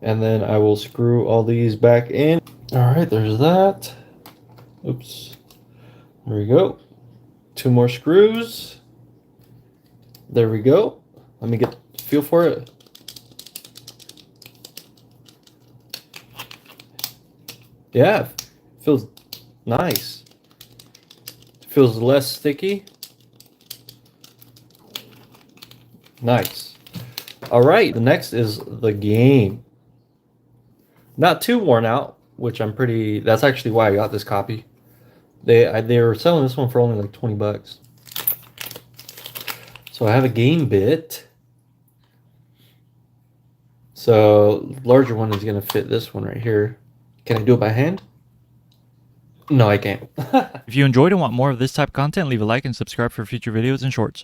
And then I will screw all these back in. All right, there's that. Oops. There we go. 2 more screws. There we go. Let me get a feel for it. Yeah, feels nice. Feels less sticky. Nice. All right, the next is the game. Not too worn out, which I'm pretty. That's actually why I got this copy. They were selling this one for only like 20 bucks. So I have a game bit. So larger one is gonna fit this one right here. Can I do it by hand? No, I can't. If you enjoyed and want more of this type of content, leave a like and subscribe for future videos and shorts.